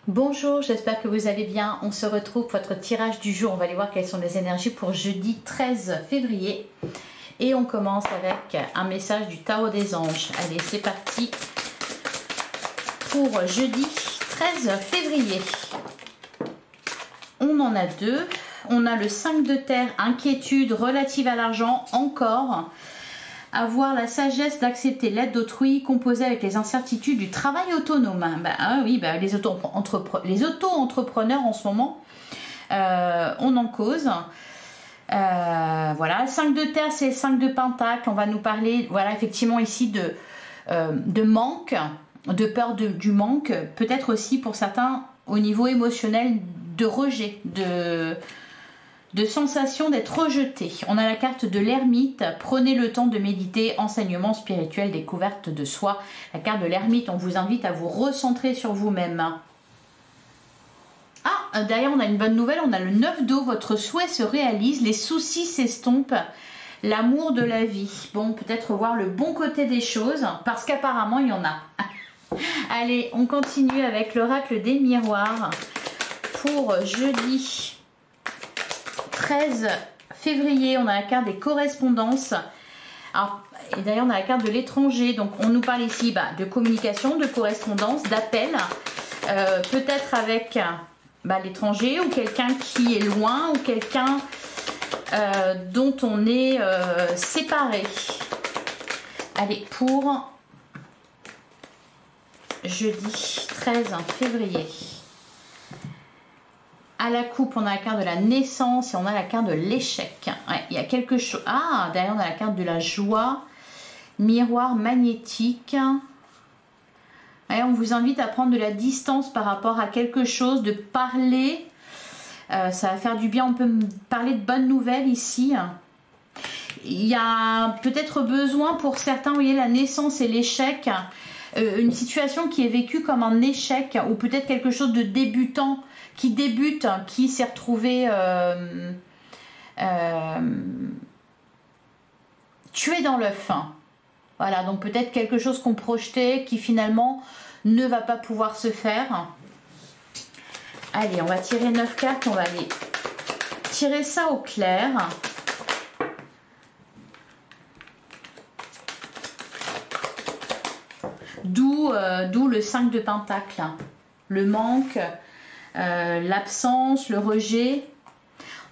Bonjour, j'espère que vous allez bien. On se retrouve pour votre tirage du jour. On va aller voir quelles sont les énergies pour jeudi 13 février. Et on commence avec un message du Tarot des Anges. Allez, c'est parti pour jeudi 13 février. On en a deux. On a le 5 de terre, inquiétude relative à l'argent, encore. Avoir la sagesse d'accepter l'aide d'autrui, composée avec les incertitudes du travail autonome. Les auto-entrepreneurs en ce moment, on en cause. Voilà, 5 de terre, c'est 5 de pentacle. On va nous parler, voilà, effectivement ici de manque, de peur du manque, peut-être aussi pour certains au niveau émotionnel de rejet, de sensation d'être rejeté. On a la carte de l'ermite, prenez le temps de méditer, enseignement spirituel, découverte de soi. La carte de l'ermite, on vous invite à vous recentrer sur vous-même. Ah, d'ailleurs on a une bonne nouvelle, on a le 9 d'eau, votre souhait se réalise, les soucis s'estompent, l'amour de la vie. Bon, peut-être voir le bon côté des choses, parce qu'apparemment il y en a. Allez, on continue avec l'oracle des miroirs pour jeudi 13 février. On a la carte des correspondances. Alors, et d'ailleurs on a la carte de l'étranger, donc on nous parle ici de communication, de correspondance, d'appel, peut-être avec l'étranger ou quelqu'un qui est loin ou quelqu'un dont on est séparé. Allez, pour jeudi 13 février. À la coupe, on a la carte de la naissance et on a la carte de l'échec. Ouais, il y a quelque chose. Ah, derrière, on a la carte de la joie. Miroir magnétique. Ouais, on vous invite à prendre de la distance par rapport à quelque chose, de parler. Ça va faire du bien. On peut parler de bonnes nouvelles ici. Il y a peut-être besoin pour certains, vous voyez, la naissance et l'échec. Une situation qui est vécue comme un échec ou peut-être quelque chose de débutant. Qui débute, qui s'est retrouvé tué dans l'œuf. Voilà, donc peut-être quelque chose qu'on projetait qui finalement ne va pas pouvoir se faire. Allez, on va tirer 9 cartes, on va aller tirer ça au clair. D'où le 5 de pentacle, le manque. L'absence, le rejet.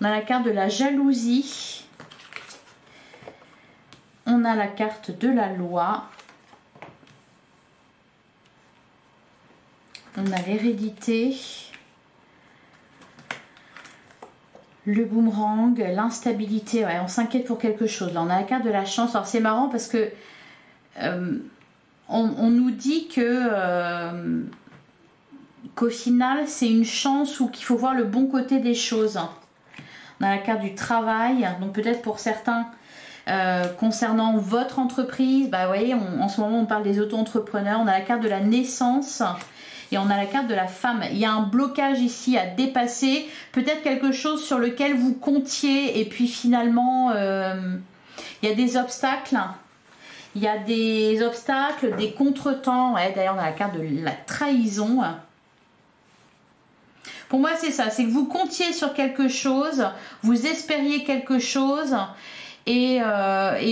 On a la carte de la jalousie. On a la carte de la loi. On a l'hérédité. Le boomerang, l'instabilité. Ouais, on s'inquiète pour quelque chose. Là, on a la carte de la chance. Alors, c'est marrant parce que on nous dit que qu'au final c'est une chance ou qu'il faut voir le bon côté des choses. On a la carte du travail, donc peut-être pour certains concernant votre entreprise, vous voyez, en ce moment on parle des auto-entrepreneurs. On a la carte de la naissance et on a la carte de la femme. Il y a un blocage ici à dépasser, peut-être quelque chose sur lequel vous comptiez et puis finalement il y a des obstacles. Il y a des obstacles, des contretemps. Ouais, d'ailleurs on a la carte de la trahison. Pour moi, c'est ça, c'est que vous comptiez sur quelque chose, vous espériez quelque chose, et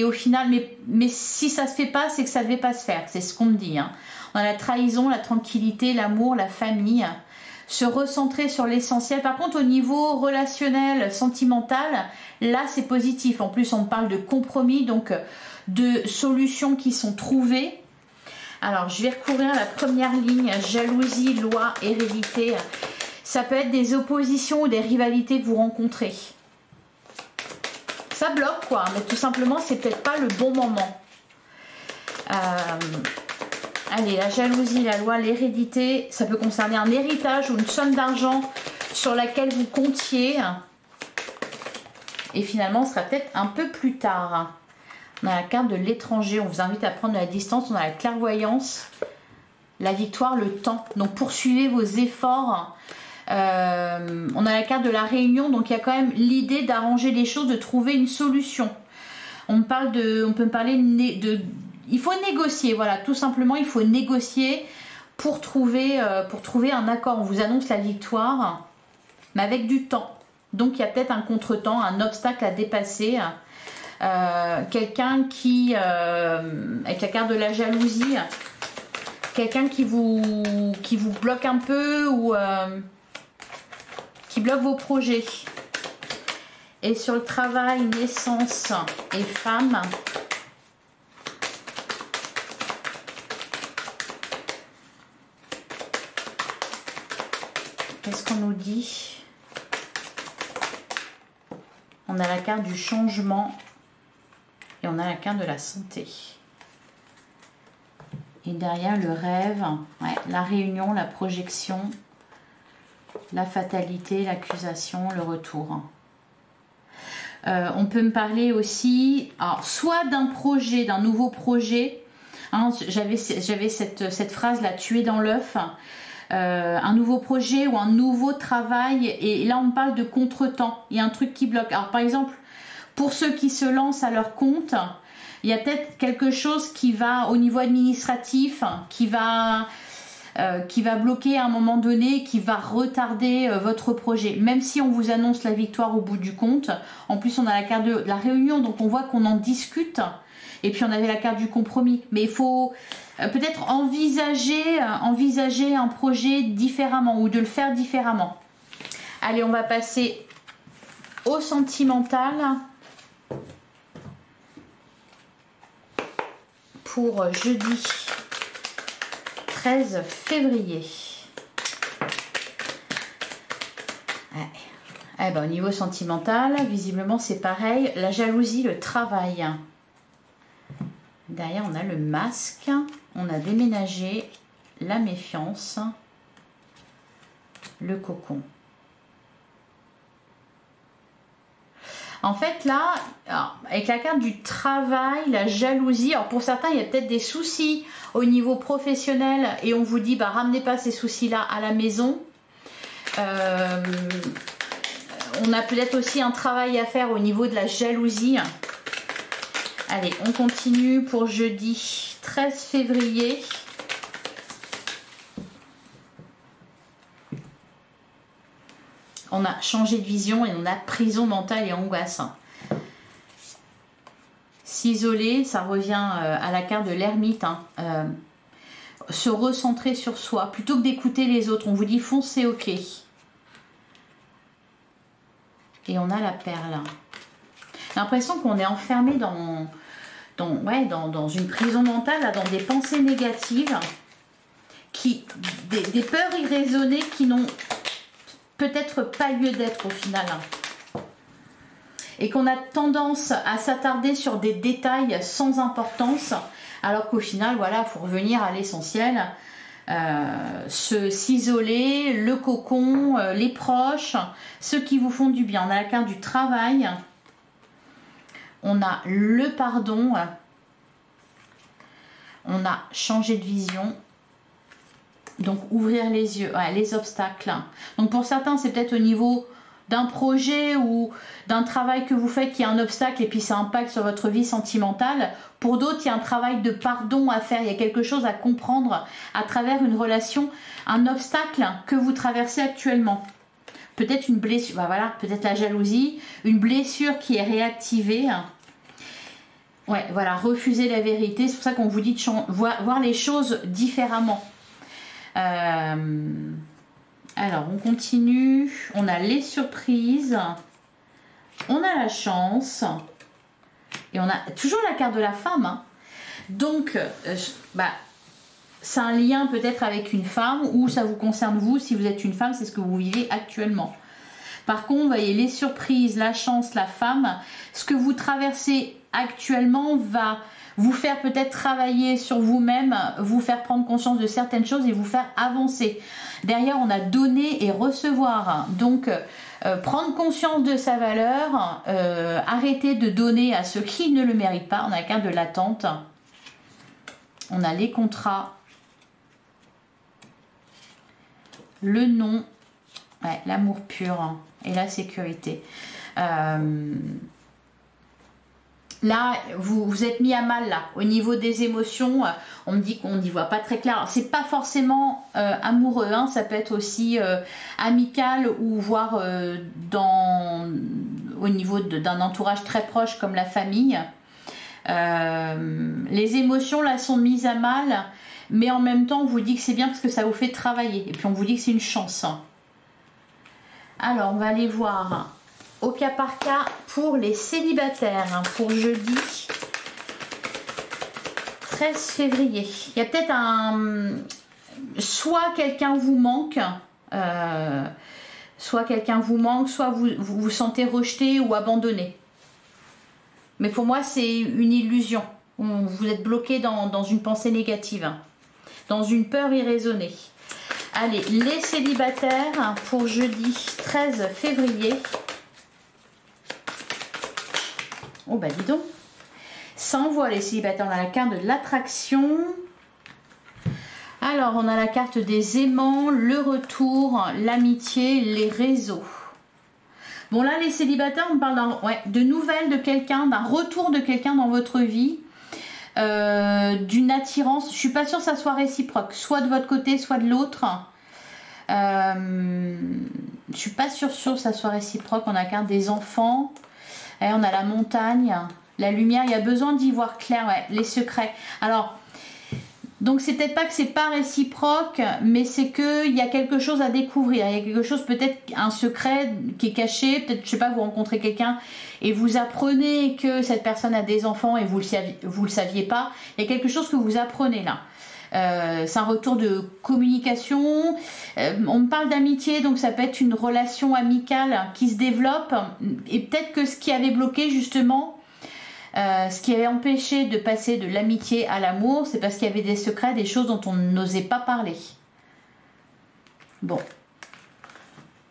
au final, mais si ça ne se fait pas, c'est que ça ne devait pas se faire, c'est ce qu'on me dit. On a la trahison, la tranquillité, l'amour, la famille, se recentrer sur l'essentiel. Par contre, au niveau relationnel, sentimental, là, c'est positif. En plus, on parle de compromis, donc de solutions qui sont trouvées. Alors, je vais recourir à la première ligne, jalousie, loi, hérédité. Ça peut être des oppositions ou des rivalités que vous rencontrez. Ça bloque quoi, mais tout simplement c'est peut-être pas le bon moment. Allez, la jalousie, la loi, l'hérédité, ça peut concerner un héritage ou une somme d'argent sur laquelle vous comptiez. Et finalement, ce sera peut-être un peu plus tard. On a la carte de l'étranger, on vous invite à prendre de la distance. On a la clairvoyance, la victoire, le temps. Donc poursuivez vos efforts. On a la carte de la réunion, donc il y a quand même l'idée d'arranger les choses, de trouver une solution. On peut me parler de il faut négocier, voilà, tout simplement il faut négocier pour trouver un accord. On vous annonce la victoire, mais avec du temps. Donc il y a peut-être un contretemps, un obstacle à dépasser. Quelqu'un qui, avec la carte de la jalousie, quelqu'un qui vous bloque un peu ou qui bloque vos projets. Et sur le travail, naissance et femme, qu'est-ce qu'on nous dit? On a la carte du changement et on a la carte de la santé. Et derrière le rêve, ouais, la réunion, la projection, la fatalité, l'accusation, le retour. On peut me parler aussi, alors, soit d'un projet, d'un nouveau projet. Hein, j'avais cette phrase là, tuer dans l'œuf. Un nouveau projet ou un nouveau travail, et là on parle de contretemps, il y a un truc qui bloque. Alors par exemple, pour ceux qui se lancent à leur compte, il y a peut-être quelque chose qui va au niveau administratif, qui va bloquer à un moment donné, qui va retarder votre projet, même si on vous annonce la victoire au bout du compte. En plus on a la carte de la réunion, donc on voit qu'on en discute, et puis on avait la carte du compromis, mais il faut peut-être envisager un projet différemment ou de le faire différemment. Allez, on va passer au sentimental pour jeudi 13 février. Ouais. Eh ben, au niveau sentimental, visiblement c'est pareil. La jalousie, le travail. Derrière, on a le masque. On a déménagé, la méfiance, le cocon. En fait, là, alors, avec la carte du travail, la jalousie, alors pour certains, il y a peut-être des soucis au niveau professionnel et on vous dit, bah, ramenez pas ces soucis-là à la maison. On a peut-être aussi un travail à faire au niveau de la jalousie. Allez, on continue pour jeudi 13 février. On a changé de vision et on a prison mentale et angoisse. S'isoler, ça revient à la carte de l'ermite. Se recentrer sur soi plutôt que d'écouter les autres. On vous dit foncez, ok. Et on a la perle. J'ai l'impression qu'on est enfermé dans une prison mentale, là, dans des pensées négatives, des peurs irraisonnées qui n'ont peut-être pas lieu d'être au final. Et qu'on a tendance à s'attarder sur des détails sans importance, alors qu'au final, voilà, il faut revenir à l'essentiel. S'isoler, le cocon, les proches, ceux qui vous font du bien. On a la carte du travail. On a le pardon. On a changé de vision. Donc ouvrir les yeux, ouais, les obstacles. Donc pour certains, c'est peut-être au niveau d'un projet ou d'un travail que vous faites qui a un obstacle et puis ça impacte sur votre vie sentimentale. Pour d'autres, il y a un travail de pardon à faire. Il y a quelque chose à comprendre à travers une relation, un obstacle que vous traversez actuellement. Peut-être une blessure, bah voilà, peut-être la jalousie, une blessure qui est réactivée. Ouais, voilà, refuser la vérité. C'est pour ça qu'on vous dit de voir les choses différemment. Alors, on continue. On a les surprises. On a la chance. Et on a toujours la carte de la femme. Hein. Donc, c'est un lien peut-être avec une femme ou ça vous concerne vous. Si vous êtes une femme, c'est ce que vous vivez actuellement. Par contre, vous voyez les surprises, la chance, la femme. Ce que vous traversez actuellement va vous faire peut-être travailler sur vous-même, vous faire prendre conscience de certaines choses et vous faire avancer. Derrière, on a donner et recevoir. Donc, prendre conscience de sa valeur, arrêter de donner à ceux qui ne le méritent pas. On a la carte de l'attente. On a les contrats. Le non. Ouais, l'amour pur et la sécurité. Là, vous êtes mis à mal là. Au niveau des émotions, on me dit qu'on n'y voit pas très clair. C'est pas forcément amoureux, hein, ça peut être aussi amical ou voire au niveau d'un entourage très proche comme la famille. Les émotions là sont mises à mal, mais en même temps on vous dit que c'est bien parce que ça vous fait travailler. Et puis on vous dit que c'est une chance. Alors on va aller voir au cas par cas pour les célibataires, pour jeudi 13 février. Il y a peut-être soit quelqu'un vous manque, soit vous vous sentez rejeté ou abandonné. Mais pour moi, c'est une illusion. Vous êtes bloqué dans une pensée négative, dans une peur irraisonnée. Allez, les célibataires pour jeudi 13 février. Oh bah dis donc, ça envoie les célibataires. On a la carte de l'attraction. Alors on a la carte des aimants, le retour, l'amitié, les réseaux. Bon là les célibataires, on parle de nouvelles de quelqu'un, d'un retour de quelqu'un dans votre vie, d'une attirance. Je suis pas sûre que ça soit réciproque, soit de votre côté, soit de l'autre. Je suis pas sûre que ça soit réciproque. On a la carte des enfants. Et on a la montagne, la lumière, il y a besoin d'y voir clair, ouais, les secrets. Alors, donc c'est peut-être pas que c'est pas réciproque, mais c'est qu'il y a quelque chose à découvrir. Il y a quelque chose, peut-être un secret qui est caché, peut-être, je sais pas, vous rencontrez quelqu'un et vous apprenez que cette personne a des enfants et vous le saviez pas. Il y a quelque chose que vous apprenez là. C'est un retour de communication. On me parle d'amitié, donc ça peut être une relation amicale qui se développe. Et peut-être que ce qui avait bloqué justement, ce qui avait empêché de passer de l'amitié à l'amour, c'est parce qu'il y avait des secrets, des choses dont on n'osait pas parler. Bon.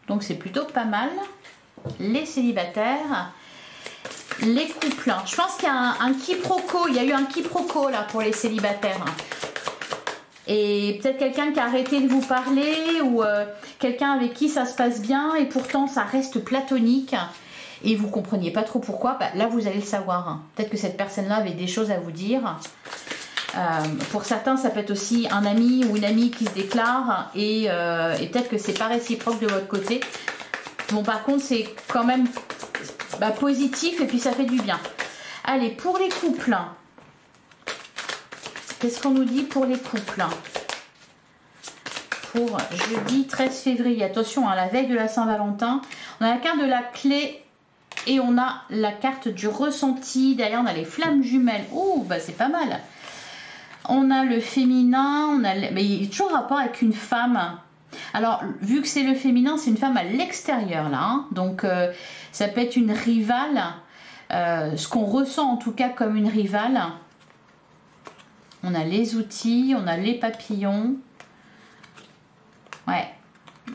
Donc c'est plutôt pas mal. Les célibataires. Les couples. Je pense qu'il y a un quiproquo. Il y a eu un quiproquo là pour les célibataires. Et peut-être quelqu'un qui a arrêté de vous parler ou quelqu'un avec qui ça se passe bien et pourtant ça reste platonique et vous compreniez pas trop pourquoi. Bah, là vous allez le savoir. Peut-être que cette personne-là avait des choses à vous dire. Pour certains ça peut être aussi un ami ou une amie qui se déclare et peut-être que c'est pas réciproque de votre côté. Bon par contre c'est quand même positif et puis ça fait du bien. Allez, pour les couples. Qu'est-ce qu'on nous dit pour les couples? Pour jeudi 13 février. Attention, la veille de la Saint-Valentin. On a la carte de la clé et on a la carte du ressenti. Derrière, on a les flammes jumelles. Oh, bah c'est pas mal. On a le féminin. Mais il y a toujours rapport avec une femme. Alors, vu que c'est le féminin, c'est une femme à l'extérieur, là. Hein. Donc, ça peut être une rivale. Ce qu'on ressent, en tout cas, comme une rivale. On a les outils, on a les papillons. Ouais.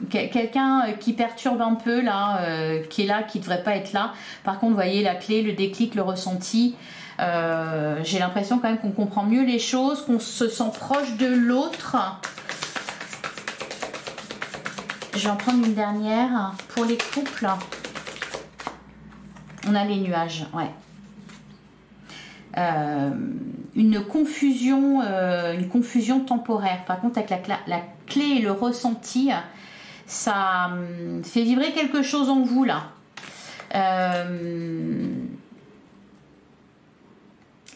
Quelqu'un qui perturbe un peu, là, qui est là, qui ne devrait pas être là. Par contre, vous voyez la clé, le déclic, le ressenti. J'ai l'impression quand même qu'on comprend mieux les choses, qu'on se sent proche de l'autre. Je vais en prendre une dernière. Pour les couples, on a les nuages, ouais. Une confusion temporaire. Par contre, avec la clé et le ressenti, ça fait vibrer quelque chose en vous là.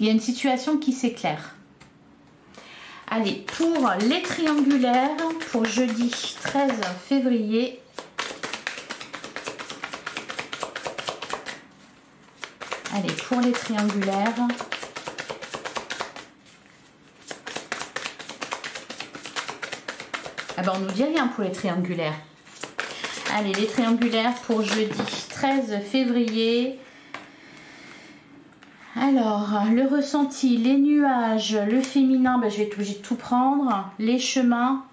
Il y a une situation qui s'éclaire. Allez, pour les triangulaires, pour jeudi 13 février. Allez, pour les triangulaires. Ah ben on nous dit rien pour les triangulaires. Allez, les triangulaires pour jeudi 13 février. Alors, le ressenti, les nuages, le féminin, ben, je vais être obligée de tout prendre. Les chemins,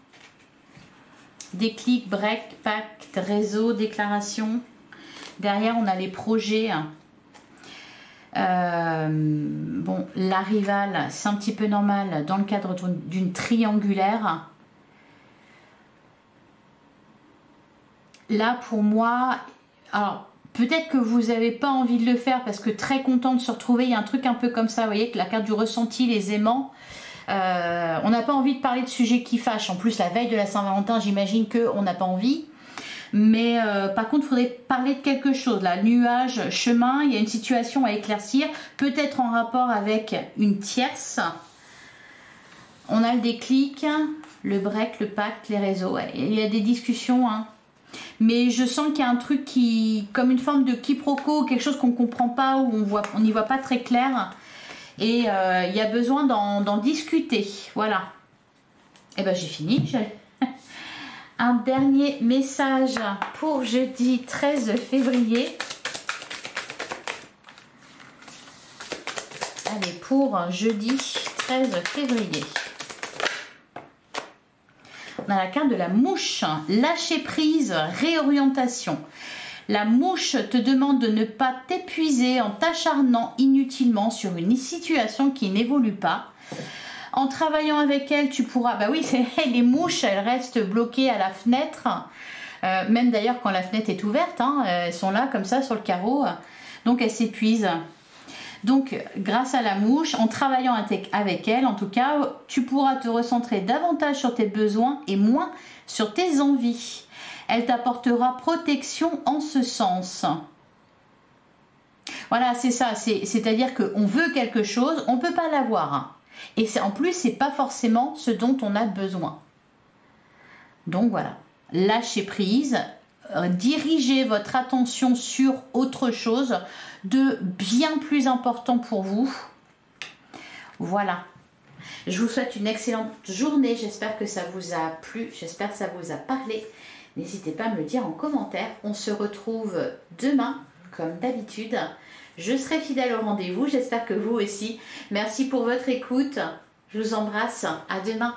déclic, break, pacte, réseau, déclaration. Derrière, on a les projets. Bon, la rivale, c'est un petit peu normal dans le cadre d'une triangulaire. Là, pour moi, alors Peut-être que vous n'avez pas envie de le faire parce que très content de se retrouver. Il y a un truc un peu comme ça, vous voyez, que la carte du ressenti, les aimants. On n'a pas envie de parler de sujets qui fâchent. En plus, la veille de la Saint-Valentin, j'imagine qu'on n'a pas envie. Mais par contre, il faudrait parler de quelque chose. Là, nuage, chemin, il y a une situation à éclaircir. Peut-être en rapport avec une tierce. On a le déclic, le break, le pacte, les réseaux. Ouais, il y a des discussions, hein. Mais je sens qu'il y a un truc qui, comme une forme de quiproquo, quelque chose qu'on ne comprend pas, où on n'y voit pas très clair. Et il y a besoin d'en discuter. Voilà. Et ben j'ai fini. Un dernier message pour jeudi 13 février. Allez, pour jeudi 13 février. On a la carte de la mouche, lâcher prise, réorientation. La mouche te demande de ne pas t'épuiser en t'acharnant inutilement sur une situation qui n'évolue pas. En travaillant avec elle, tu pourras... Bah oui, les mouches, elles restent bloquées à la fenêtre. Même d'ailleurs quand la fenêtre est ouverte, hein, elles sont là comme ça sur le carreau. Donc elles s'épuisent. Donc, grâce à la mouche, en travaillant avec elle, en tout cas, tu pourras te recentrer davantage sur tes besoins et moins sur tes envies. Elle t'apportera protection en ce sens. Voilà, c'est ça. C'est-à-dire qu'on veut quelque chose, on ne peut pas l'avoir. Et en plus, ce n'est pas forcément ce dont on a besoin. Donc voilà, lâchez prise. Dirigez votre attention sur autre chose de bien plus important pour vous. Voilà. Je vous souhaite une excellente journée. J'espère que ça vous a plu. J'espère que ça vous a parlé. N'hésitez pas à me le dire en commentaire. On se retrouve demain, comme d'habitude. Je serai fidèle au rendez-vous. J'espère que vous aussi. Merci pour votre écoute. Je vous embrasse. À demain.